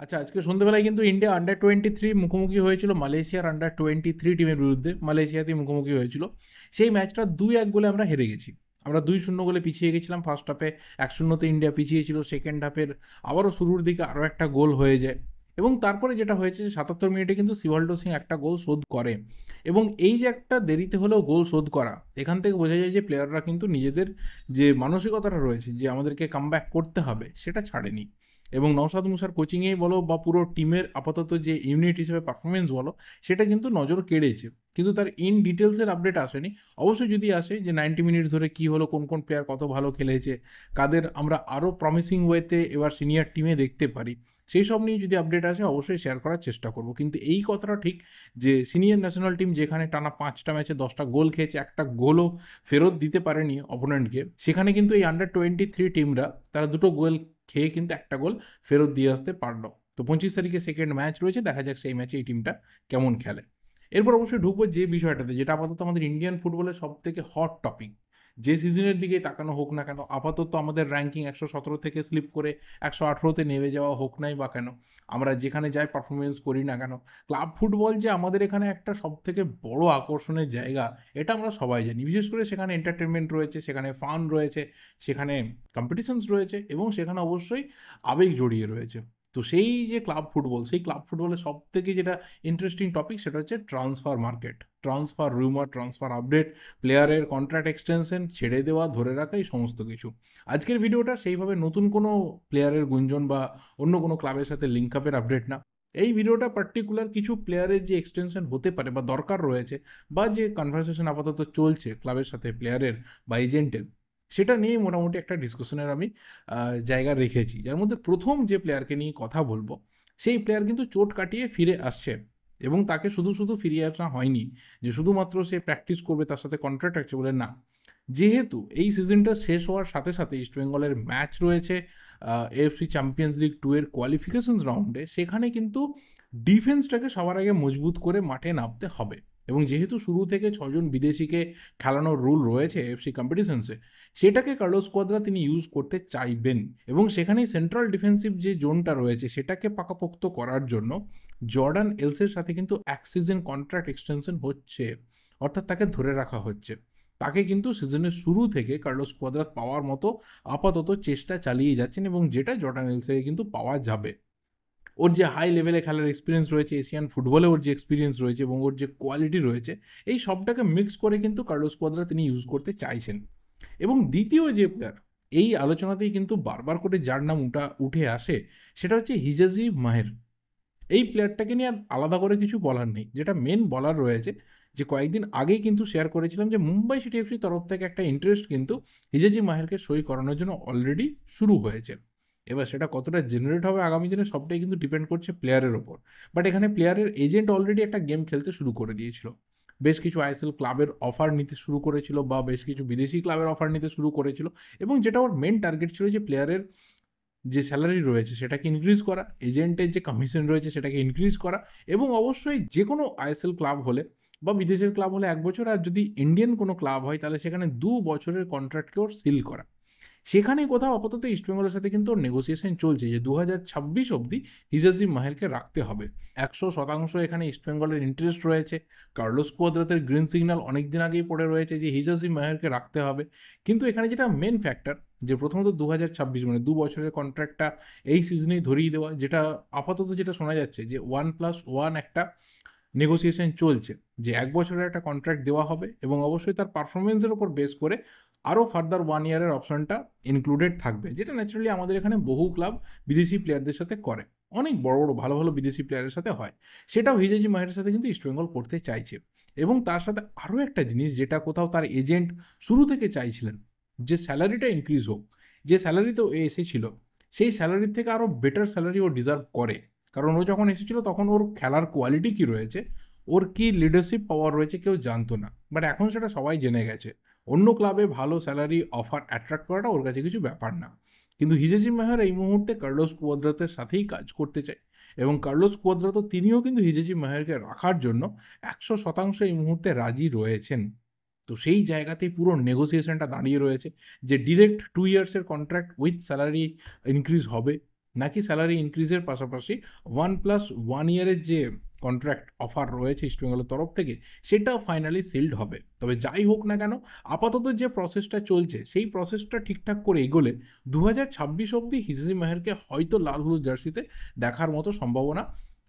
আচ্ছা, আজকে সন্ধ্যেবেলায় কিন্তু ইন্ডিয়া আন্ডার-23 মুখোমুখি হয়েছিল মালয়েশিয়ার আন্ডার-23 টিমের বিরুদ্ধে। মালয়েশিয়াতেই মুখোমুখি হয়েছিল। সেই ম্যাচটা ২-১ গোলে আমরা হেরে গেছি। আমরা ২-০ গোলে পিছিয়ে গেছিলাম। ফার্স্ট হাফে ১-০ তে ইন্ডিয়া পিছিয়ে ছিল। সেকেন্ড হাফের আবারও শুরুর দিকে আরও একটা গোল হয়ে যায় এবং তারপরে যেটা হয়েছে যে ৭৭ মিনিটে কিন্তু সিভাল্ডো সিং একটা গোল শোধ করে এবং এই যে একটা দেরিতে হলেও গোল শোধ করা, এখান থেকে বোঝা যায় যে প্লেয়াররা কিন্তু নিজেদের যে মানসিকতাটা রয়েছে যে আমাদেরকে কামব্যাক করতে হবে, সেটা ছাড়েনি। এবং নওশাদ মুসার কোচিংয়েই বলো বা পুরো টিমের আপাতত যে ইউনিট হিসেবে পারফরমেন্স বলো, সেটা কিন্তু নজর কেড়েছে। কিন্তু তার ইন ডিটেলসের আপডেট আসেনি। অবশ্যই যদি আসে যে 90 মিনিটস ধরে কী হলো, কোন প্লেয়ার কত ভালো খেলেছে, কাদের আমরা আরও প্রমিসিং ওয়েতে এবার সিনিয়র টিমে দেখতে পারি, সেই সব নিয়ে যদি আপডেট আসে অবশ্যই শেয়ার করার চেষ্টা করব। কিন্তু এই কথাটা ঠিক যে সিনিয়র ন্যাশনাল টিম যেখানে টানা 5টা ম্যাচে 10টা গোল খেয়েছে, একটা গোলও ফেরত দিতে পারেনি অপোনেন্টকে, সেখানে কিন্তু এই আন্ডার-23 টিমরা তারা দুটো গোল খেয়ে কিন্তু একটা গোল ফেরত দিয়ে আসতে পারলো। তো 25 তারিখে সেকেন্ড ম্যাচ রয়েছে, দেখা যাক সেই ম্যাচে এই টিমটা কেমন খেলে। এরপর অবশ্যই ঢুকবো যে বিষয়টাতে, যেটা আপাতত আমাদের ইন্ডিয়ান ফুটবলের সব থেকে হট টপিক। যে সিজনের দিকে তাকানো হোক না কেন, আপাতত আমাদের র্যাঙ্কিং 117 থেকে স্লিপ করে 118তে নেমে যাওয়া হোক নাই বা কেন, আমরা যেখানে যাই পারফরমেন্স করি না কেন, ক্লাব ফুটবল যে আমাদের এখানে একটা সব থেকে বড় আকর্ষণের জায়গা, এটা আমরা সবাই জানি। বিশেষ করে সেখানে এন্টারটেনমেন্ট রয়েছে, সেখানে ফান রয়েছে, সেখানে কম্পিটিশনস রয়েছে এবং সেখানে অবশ্যই আবেগ জড়িয়ে রয়েছে। তো সেই যে ক্লাব ফুটবল, সেই ক্লাব ফুটবলের সব থেকে যেটা ইন্টারেস্টিং টপিক, সেটা হচ্ছে transfer market, transfer rumour, transfer update, প্লেয়ারের কন্ট্রাক্ট এক্সটেনশন, ছেড়ে দেওয়া, ধরে রাখা, এই সমস্ত কিছু। আজকের ভিডিওটা সেইভাবে নতুন কোনো প্লেয়ারের গুঞ্জন বা অন্য কোনো ক্লাবের সাথে লিঙ্ক আপের আপডেট না। এই ভিডিওটা পার্টিকুলার কিছু প্লেয়ারের যে এক্সটেনশন হতে পারে বা দরকার রয়েছে, বা যে কনভারসেশন আপাতত চলছে ক্লাবের সাথে প্লেয়ারের বা এজেন্টের, সেটা নিয়েই মোটামুটি একটা ডিসকাশনের আমি জায়গা রেখেছি। যার মধ্যে প্রথম যে প্লেয়ারকে নিয়ে কথা বলবো, সেই প্লেয়ার কিন্তু চোট কাটিয়ে ফিরে আসছে এবং তাকে শুধু ফিরিয়ে আসা হয়নি যে শুধুমাত্র সে প্র্যাকটিস করবে, তার সাথে কন্ট্রাক্ট আছে বলে, না। যেহেতু এই সিজনটা শেষ হওয়ার সাথে সাথে ইস্টবেঙ্গলের ম্যাচ রয়েছে এএফসি চ্যাম্পিয়ন্স লিগ 2 এর কোয়ালিফিকেশনস রাউন্ডে, সেখানে কিন্তু ডিফেন্সটাকে সবার আগে মজবুত করে মাঠে নামতে হবে। এবং যেহেতু শুরু থেকে 6জন বিদেশিকে খেলানোর রুল রয়েছে এএফসি কম্পিটিশনসে, সেটাকে কার্লোস কোয়াদ্রা তিনি ইউজ করতে চাইবেন এবং সেখানেই সেন্ট্রাল ডিফেন্সিভ যে জোনটা রয়েছে সেটাকে পাকাপোক্ত করার জন্য জর্ডান এলসের সাথে কিন্তু 1 সিজন কন্ট্রাক্ট এক্সটেনশন হচ্ছে, অর্থাৎ তাকে ধরে রাখা হচ্ছে। তাকে কিন্তু সিজনের শুরু থেকে কার্লোস কোয়াদ্রা পাওয়ার মতো আপাতত চেষ্টা চালিয়ে যাচ্ছেন এবং যেটা জর্ডান এলসেকে কিন্তু পাওয়া যাবে। ওর যে হাই লেভেলে খেলার এক্সপিরিয়েন্স রয়েছে, এশিয়ান ফুটবলে ওর যে এক্সপিরিয়েন্স রয়েছে এবং ওর যে কোয়ালিটি রয়েছে, এই সবটাকে মিক্স করে কিন্তু কার্লোস কোয়াদ্রা তিনি ইউজ করতে চাইছেন। এবং দ্বিতীয় যে প্লেয়ার, এই আলোচনাতেই কিন্তু বারবার করে যার নাম উঠে আসে, সেটা হচ্ছে হিজাজি মাহের। এই প্লেয়ারটাকে নিয়ে আর আলাদা করে কিছু বলার নেই। যেটা মেন বলার রয়েছে, যে কয়েকদিন আগেই কিন্তু শেয়ার করেছিলাম যে মুম্বাই সিটি এফসির তরফ থেকে একটা ইন্টারেস্ট কিন্তু হিজাজি মাহেরকে সই করানোর জন্য অলরেডি শুরু হয়েছে। এবার সেটা কতটা জেনারেট হবে আগামী দিনে, সবটাই কিন্তু ডিপেন্ড করছে প্লেয়ারের ওপর। বাট এখানে প্লেয়ারের এজেন্ট অলরেডি একটা গেম খেলতে শুরু করে দিয়েছিল। বেশ কিছু আইএসএল ক্লাবের অফার নিতে শুরু করেছিল বা বেশ কিছু বিদেশি ক্লাবের অফার নিতে শুরু করেছিল এবং যেটা ওর মেন টার্গেট ছিল যে প্লেয়ারের যে স্যালারি রয়েছে সেটাকে ইনক্রিজ করা, এজেন্টের যে কমিশন রয়েছে সেটাকে ইনক্রিজ করা এবং অবশ্যই যে কোনো আইএসএল ক্লাব হলে বা বিদেশের ক্লাব হলে 1 বছর, আর যদি ইন্ডিয়ান কোনো ক্লাব হয় তাহলে সেখানে 2 বছরের কন্ট্রাক্টকেও সিল করা। সেখানেই কোথাও আপাতত ইস্টবেঙ্গলের সাথে কিন্তু ওর নেগোসিয়েশন চলছে যে 2026 অবধি হিজাজি মাহেরকে রাখতে হবে। 100% এখানে ইস্টবেঙ্গলের ইন্টারেস্ট রয়েছে। কার্লোস কুয়াদ্রাতের গ্রিন সিগন্যাল অনেক দিন আগেই পড়ে রয়েছে যে হিজাজি মাহেরকে রাখতে হবে। কিন্তু এখানে যেটা মেন ফ্যাক্টর, যে প্রথমত 2026 মানে 2 বছরের কন্ট্রাক্টটা এই সিজনেই ধরিয়ে দেওয়া, যেটা আপাতত যেটা শোনা যাচ্ছে যে 1+1 একটা নেগোসিয়েশন চলছে, যে 1 বছরের একটা কন্ট্রাক্ট দেওয়া হবে এবং অবশ্যই তার পারফরমেন্সের উপর বেস করে আরও ফার্দার 1 ইয়ারের অপশনটা ইনক্লুডেড থাকবে, যেটা ন্যাচারালি আমাদের এখানে বহু ক্লাব বিদেশি প্লেয়ারদের সাথে করে, অনেক বড় বড় ভালো ভালো বিদেশি প্লেয়ারের সাথে হয়। সেটাও হিজাজি মাহের সাথে কিন্তু ইস্টবেঙ্গল করতে চাইছে। এবং তার সাথে আরও একটা জিনিস, যেটা কোথাও তার এজেন্ট শুরু থেকে চাইছিলেন, যে স্যালারিটা ইনক্রিজ হোক। যে স্যালারিতেও এসেছিল, সেই স্যালারির থেকে আরও বেটার স্যালারি ও ডিজার্ভ করে। কারণ ও যখন এসেছিল তখন ওর খেলার কোয়ালিটি কী রয়েছে, ওর কি লিডারশিপ পাওয়ার রয়েছে, কেউ জানতো না। বাট এখন সেটা সবাই জেনে গেছে। অন্য ক্লাবে ভালো স্যালারি অফার অ্যাট্রাক্ট করাটা ওর কাছে কিছু ব্যাপার না। কিন্তু হিজাজি মাহের এই মুহূর্তে কার্লোস কুয়াদ্রাতের সাথেই কাজ করতে চায় এবং কার্লোস কুয়াদ্রাতো তিনিও কিন্তু হিজাজি মাহেরকে রাখার জন্য 100% এই মুহূর্তে রাজি রয়েছেন। তো সেই জায়গাতেই পুরো নেগোসিয়েশনটা দাঁড়িয়ে রয়েছে, যে ডিরেক্ট 2 ইয়ার্সের কন্ট্রাক্ট উইথ স্যালারি ইনক্রিজ হবে, নাকি স্যালারি ইনক্রিজের পাশাপাশি 1+1 ইয়ারের যে কন্ট্রাক্ট অফার রয়েছে ইস্টবেঙ্গলের তরফ থেকে সেটা ফাইনালি সিলড হবে। তবে যাই হোক না কেন, আপাতত যে প্রসেসটা চলছে সেই প্রসেসটা ঠিকঠাক করে এগোলে 2026 অবধি হিজজি মাহেরকে হয়তো লাল হলুদ জার্সিতে দেখার মতো সম্ভাবনা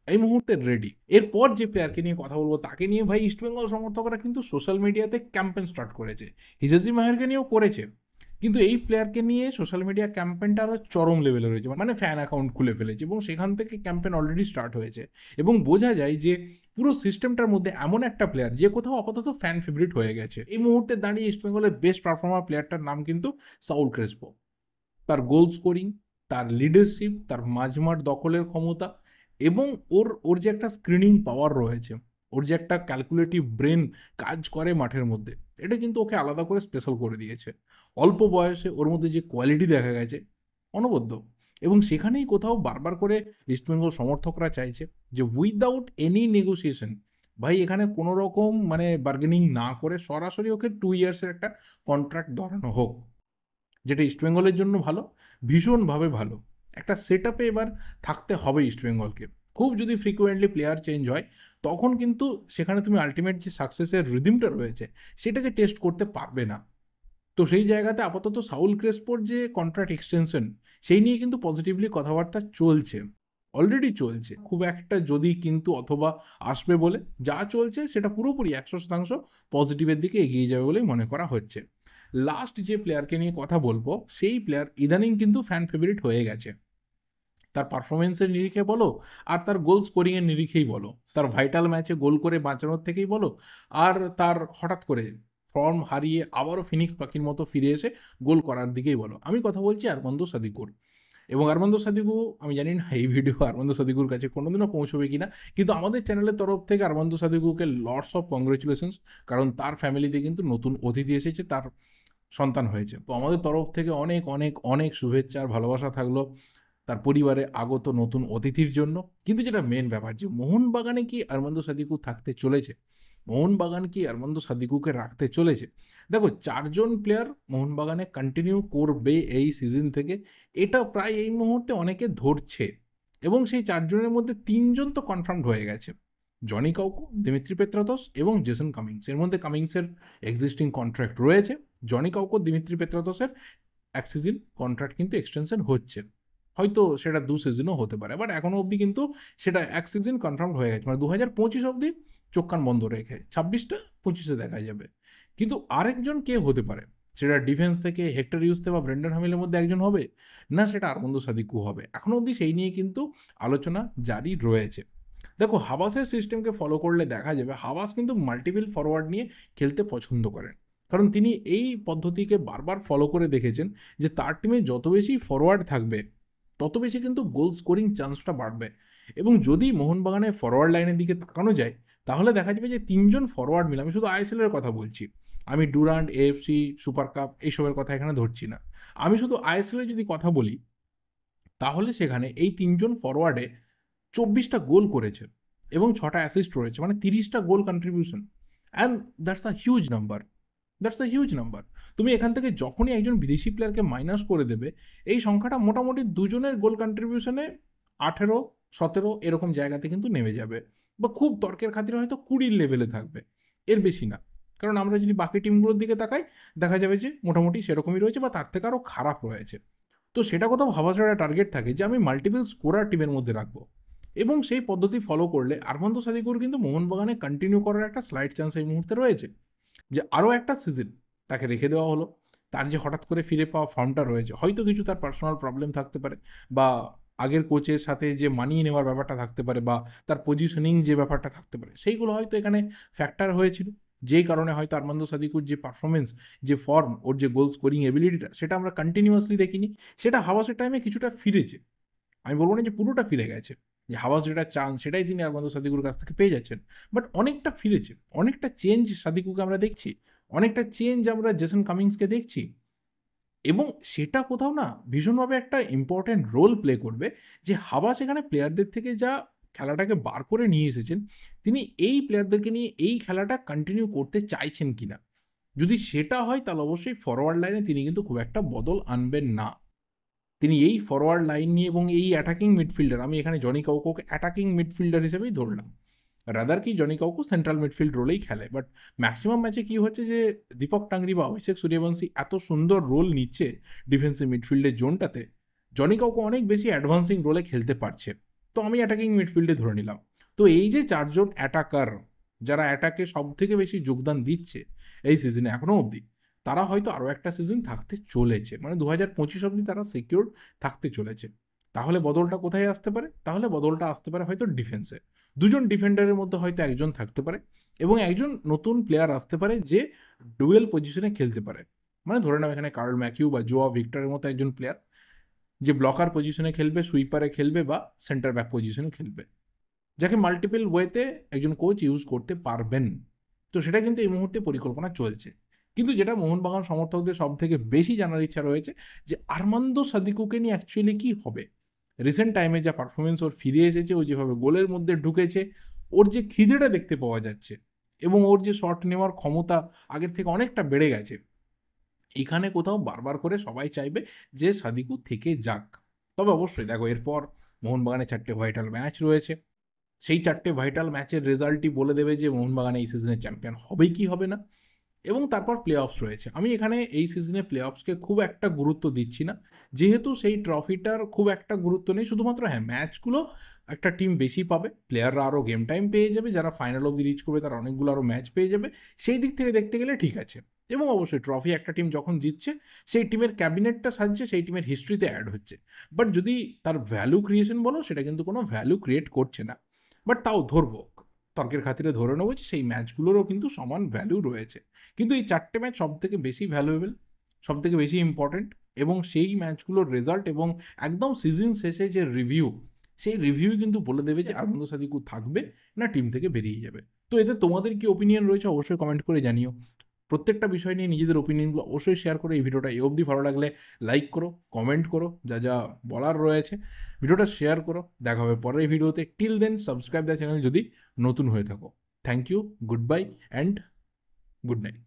এই মুহূর্তে রেডি। এরপর যে প্লেয়ারকে নিয়ে কথা বলবো তাকে নিয়ে ভাই ইস্টবেঙ্গল সমর্থকরা কিন্তু সোশ্যাল মিডিয়াতে ক্যাম্পেন স্টার্ট করেছে, হিজজি মাহেরকে নিয়েও করেছে, কিন্তু এই প্লেয়ারকে নিয়ে সোশ্যাল মিডিয়া ক্যাম্পেনটা আরও চরম লেভেলে রয়েছে, মানে ফ্যান অ্যাকাউন্ট খুলে ফেলেছে এবং সেখান থেকে ক্যাম্পেন অলরেডি স্টার্ট হয়েছে এবং বোঝা যায় যে পুরো সিস্টেমটার মধ্যে এমন একটা প্লেয়ার যে কোথাও আপাতত ফ্যান ফেভারিট হয়ে গেছে। এই মুহূর্তে দাঁড়িয়ে ইস্টবেঙ্গলের বেস্ট পারফর্মার প্লেয়ারটার নাম কিন্তু সাউল ক্রেসপো। তার গোল স্কোরিং, তার লিডারশিপ, তার মাঝমাঠ দখলের ক্ষমতা এবং ওর ওর যে একটা স্ক্রিনিং পাওয়ার রয়েছে, ওর যে একটা ক্যালকুলেটিভ ব্রেন কাজ করে মাঠের মধ্যে, এটা কিন্তু ওকে আলাদা করে স্পেশাল করে দিয়েছে। অল্প বয়সে ওর মধ্যে যে কোয়ালিটি দেখা গেছে অনবদ্য, এবং সেখানেই কোথাও বারবার করে ইস্টবেঙ্গল সমর্থকরা চাইছে যে উইদাউট এনি নেগোসিয়েশন ভাই এখানে কোনো রকম মানে বার্গেনিং না করে সরাসরি ওকে 2 ইয়ার্সের একটা কন্ট্রাক্ট ধরানো হোক, যেটা ইস্টবেঙ্গলের জন্য ভালো, ভীষণভাবে ভালো। একটা সেট আপে এবার থাকতে হবে ইস্টবেঙ্গলকে। খুব যদি ফ্রিকোয়েন্টলি প্লেয়ার চেঞ্জ হয় তখন কিন্তু সেখানে তুমি আলটিমেট যে সাকসেসের রিদিমটা রয়েছে সেটাকে টেস্ট করতে পারবে না। তো সেই জায়গাতে আপাতত সাউল ক্রেসপোর যে কন্ট্রাক্ট এক্সটেনশন সেই নিয়ে কিন্তু পজিটিভলি কথাবার্তা চলছে, অলরেডি চলছে। খুব একটা যদি কিন্তু অথবা আসবে বলে যা চলছে সেটা পুরোপুরি 100% পজিটিভের দিকে এগিয়ে যাবে বলেই মনে করা হচ্ছে। লাস্ট যে প্লেয়ারকে নিয়ে কথা বলবো সেই প্লেয়ার ইদানিং কিন্তু ফ্যান ফেভারিট হয়ে গেছে, তার পারফরমেন্সের নিরিখে বলো আর তার গোল স্কোরিংয়ের নিরিখেই বলো, তার ভাইটাল ম্যাচে গোল করে বাঁচানোর থেকেই বলো, আর তার হঠাৎ করে ফর্ম হারিয়ে আবারও ফিনিক্স পাখির মতো ফিরে এসে গোল করার দিকেই বলো, আমি কথা বলছি আরমান্দো সাদিকুর। এবং আরমান্দো সাদিকু, আমি জানি না এই ভিডিও আরমান্দো সাদিকুর কাছে কোনোদিনও পৌঁছবে কিনা, কিন্তু আমাদের চ্যানেলের তরফ থেকে আরমান্দো সাদিকুকে লটস অফ কংগ্রেচুলেশনস, কারণ তার ফ্যামিলিতে কিন্তু নতুন অতিথি এসেছে, তার সন্তান হয়েছে। তো আমাদের তরফ থেকে অনেক অনেক অনেক শুভেচ্ছা আর ভালোবাসা থাকলো তার পরিবারে আগত নতুন অতিথির জন্য। কিন্তু যেটা মেন ব্যাপার যে মোহনবাগানে কি আরমান্দো সাদিকু থাকতে চলেছে, মোহনবাগান কি আরমান্দো সাদিকুকে রাখতে চলেছে? দেখো 4 জন প্লেয়ার মোহনবাগানে কন্টিনিউ করবে এই সিজন থেকে, এটা প্রায় এই মুহূর্তে অনেকে ধরছে, এবং সেই 4 জনের মধ্যে 3 জন তো কনফার্মড হয়ে গেছে, জনি কাউকো, দিমিত্রি পেত্রাতস এবং জেসন কামিংস। এর মধ্যে কামিংসের এক্সিস্টিং কন্ট্রাক্ট রয়েছে, জনি কাউকো, দিমিত্রি পেত্রাতসের 1 সিজন কন্ট্রাক্ট কিন্তু এক্সটেনশন হচ্ছে, হয়তো সেটা 2 সিজনও হতে পারে, বাট এখনও অবধি কিন্তু সেটা 1 সিজন কনফার্ম হয়ে গেছে, মানে 2025 অবধি চোখ কান বন্ধ রেখে 26টা 25-এ দেখা যাবে। কিন্তু আরেকজন কে হতে পারে, সেটা ডিফেন্স থেকে হেক্টর ইউসতে বা ব্রেন্ডন হামিলের মধ্যে একজন হবে, না সেটা আরমান্দো সাদিকু হবে, এখনও অবধি সেই নিয়ে কিন্তু আলোচনা জারি রয়েছে। দেখো হাবাসের সিস্টেমকে ফলো করলে দেখা যাবে হাবাস কিন্তু মাল্টিপল ফরওয়ার্ড নিয়ে খেলতে পছন্দ করেন, কারণ তিনি এই পদ্ধতিকে বারবার ফলো করে দেখেছেন যে তার টিমে যত বেশি ফরওয়ার্ড থাকবে তত বেশি কিন্তু গোল স্কোরিং চান্সটা বাড়বে। এবং যদি মোহনবাগানের ফরওয়ার্ড লাইনের দিকে তাকানো যায় তাহলে দেখা যাবে যে 3 জন ফরওয়ার্ড মিলে, আমি শুধু আইএসএলের কথা বলছি, আমি ডুরান্ড, এএফসি, সুপার কাপ এইসবের কথা এখানে ধরছি না, আমি শুধু আইএসএলের যদি কথা বলি তাহলে সেখানে এই 3 জন ফরওয়ার্ডে 24টা গোল করেছে এবং 6টা অ্যাসিস্ট রয়েছে, মানে 30টা goal contribution, and that's a huge number, that's a huge number. তুমি এখান থেকে যখনই একজন বিদেশি প্লেয়ারকে মাইনাস করে দেবে এই সংখ্যাটা মোটামুটি দুজনের গোল কন্ট্রিবিউশনে 18-17 এরকম জায়গাতে কিন্তু নেমে যাবে, বা খুব তর্কের খাতিরে হয়তো 20 লেভেলে থাকবে, এর বেশি না। কারণ আমরা যদি বাকি টিমগুলোর দিকে তাকাই দেখা যাবে যে মোটামুটি সেরকমই রয়েছে বা তার থেকে আরও খারাপ রয়েছে। তো সেটা কোথাও ভাবাসার একটা টার্গেট থাকে যে আমি মাল্টিপল স্কোরার টিমের মধ্যে রাখবো, এবং সেই পদ্ধতি ফলো করলে আরমান্দো সাদিকুর কিন্তু মোহনবাগানে কন্টিনিউ করার একটা স্লাইড চান্স এই মুহূর্তে রয়েছে, যে আরও একটা সিজন তাকে রেখে দেওয়া হলো। তার যে হঠাৎ করে ফিরে পাওয়া ফর্মটা রয়েছে, হয়তো কিছু তার পার্সোনাল প্রবলেম থাকতে পারে, বা আগের কোচের সাথে যে মানিয়ে নেওয়ার ব্যাপারটা থাকতে পারে, বা তার পজিশনিং যে ব্যাপারটা থাকতে পারে, সেইগুলো হয়তো এখানে ফ্যাক্টর হয়েছিল, যেই কারণে হয়তো আরমান্দো সাদিকুর যে পারফরমেন্স, যে ফর্ম, ওর যে গোল স্কোরিং এবিলিটিটা সেটা আমরা কন্টিনিউয়াসলি দেখিনি, সেটা হাওয়াসের টাইমে কিছুটা ফিরেছে। আমি বলবো না যে পুরোটা ফিরে গেছে, যে হাওয়াস যেটা চান সেটাই তিনি আরমান্দো সাদিকুর কাছ থেকে পেয়ে যাচ্ছেন, বাট অনেকটা ফিরেছে, অনেকটা চেঞ্জ সাদিকুকে আমরা দেখছি, অনেকটা চেঞ্জ আমরা জেসন কামিংসকে দেখছি, এবং সেটা কোথাও না ভীষণভাবে একটা ইম্পর্ট্যান্ট রোল প্লে করবে যে হাওয়াস এখানে প্লেয়ারদের থেকে যা খেলাটাকে বার করে নিয়ে এসেছেন তিনি এই প্লেয়ারদেরকে নিয়ে এই খেলাটা কন্টিনিউ করতে চাইছেন কিনা। যদি সেটা হয় তাহলে অবশ্যই ফরওয়ার্ড লাইনে তিনি কিন্তু খুব একটা বদল আনবেন না। তিনি এই ফরওয়ার্ড লাইন নিয়ে এবং এই অ্যাটাকিং মিডফিল্ডার, আমি এখানে জনি কাউকোকে অ্যাটাকিং মিডফিল্ডার হিসেবেই ধরলাম, রাদার কি জনি কাউকো সেন্ট্রাল মিডফিল্ড রোলেই খেলে, বাট ম্যাক্সিমাম ম্যাচে কি হচ্ছে যে দীপক টাংরি বা অভিষেক সূর্যবংশী এত সুন্দর রোল নিচ্ছে ডিফেন্সিভ মিডফিল্ডের জোনটাতে, জনি কাউকো অনেক বেশি অ্যাডভান্সিং রোলে খেলতে পারছে, তো আমি অ্যাটাকিং মিডফিল্ডে ধরে নিলাম। তো এই যে চারজন অ্যাটাকার যারা অ্যাটাকে সব থেকে বেশি যোগদান দিচ্ছে এই সিজনে এখনও অবধি, তারা হয়তো আরও একটা সিজন থাকতে চলেছে, মানে 2025 অবধি তারা সিকিউর থাকতে চলেছে। তাহলে বদলটা কোথায় আসতে পারে? তাহলে বদলটা আসতে পারে হয়তো ডিফেন্সে, দুজন ডিফেন্ডারের মধ্যে হয়তো একজন থাকতে পারে এবং একজন নতুন প্লেয়ার আসতে পারে যে ডুয়েল পজিশনে খেলতে পারে। মানে ধরে নাও এখানে কার্ল ম্যাকিউ বা জোয়া ভিক্টরের মতো একজন প্লেয়ার যে ব্লকার পজিশনে খেলবে, সুইপারে খেলবে বা সেন্টার ব্যাক পজিশনে খেলবে, যাকে মাল্টিপল ওয়েতে একজন কোচ ইউজ করতে পারবেন। তো সেটা কিন্তু এই মুহূর্তে পরিকল্পনা চলছে। কিন্তু যেটা মোহনবাগান সমর্থকদের সব থেকে বেশি জানার ইচ্ছা রয়েছে যে আর্মান্দো সাদিকুকে নিয়ে অ্যাকচুয়ালি কী হবে। রিসেন্ট টাইমে যা পারফরমেন্স ওর ফিরে এসেছে, ও যেভাবে গোলের মধ্যে ঢুকেছে, ওর যে খিদেটা দেখতে পাওয়া যাচ্ছে এবং ওর যে শট নেওয়ার ক্ষমতা আগের থেকে অনেকটা বেড়ে গেছে, এখানে কোথাও বারবার করে সবাই চাইবে যে সাদিকু থেকে যাক। তবে অবশ্যই দেখো, এরপর মোহনবাগানের 4টে ভাইটাল ম্যাচ রয়েছে, সেই 4টে ভাইটাল ম্যাচের রেজাল্টই বলে দেবে যে মোহনবাগান এই সিজনে চ্যাম্পিয়ন হবে কি হবে না। এবং তারপর প্লে অফস রয়েছে। আমি এখানে এই সিজনে প্লে অফসকে খুব একটা গুরুত্ব দিচ্ছি না, যেহেতু সেই ট্রফিটার খুব একটা গুরুত্ব নেই। শুধুমাত্র হ্যাঁ, ম্যাচগুলো একটা টিম বেশি পাবে, প্লেয়াররা আরও গেম টাইম পেয়ে যাবে, যারা ফাইনাল অবধি রিচ করবে তারা অনেকগুলো আরও ম্যাচ পেয়ে যাবে, সেই দিক থেকে দেখতে গেলে ঠিক আছে। এবং অবশ্যই ট্রফি একটা টিম যখন জিতছে, সেই টিমের ক্যাবিনেটটা সাজছে, সেই টিমের হিস্ট্রিতে অ্যাড হচ্ছে। বাট যদি তার ভ্যালু ক্রিয়েশন বলো, সেটা কিন্তু কোনো ভ্যালু ক্রিয়েট করছে না। বাট তাও ধরবো, তর্কের খাতিরে ধরে নেবো যে সেই ম্যাচগুলোরও কিন্তু সমান ভ্যালু রয়েছে। কিন্তু এই 4টে ম্যাচ সবথেকে বেশি ভ্যালুয়েবল, সবথেকে বেশি ইম্পর্ট্যান্ট, এবং সেই ম্যাচগুলোর রেজাল্ট এবং একদম সিজন শেষে যে রিভিউ, সেই রিভিউ কিন্তু বলে দেবে যে আর্মান্দো সাদিকু থাকবে না টিম থেকে বেরিয়ে যাবে। তো এতে তোমাদের কি ওপিনিয়ন রয়েছে অবশ্যই কমেন্ট করে জানিও। প্রত্যেকটা বিষয় নিয়ে নিজেদের ওপিনিয়নগুলো অবশ্যই শেয়ার করো। এই ভিডিওটা এ অবধি ভালো লাগলে লাইক করো, কমেন্ট করো, যা যা বলার রয়েছে ভিডিওটা শেয়ার করো। দেখা হবে পরের ভিডিওতে। Till then subscribe the channel যদি নতুন হয়ে থাকো। Thank you, goodbye and good night.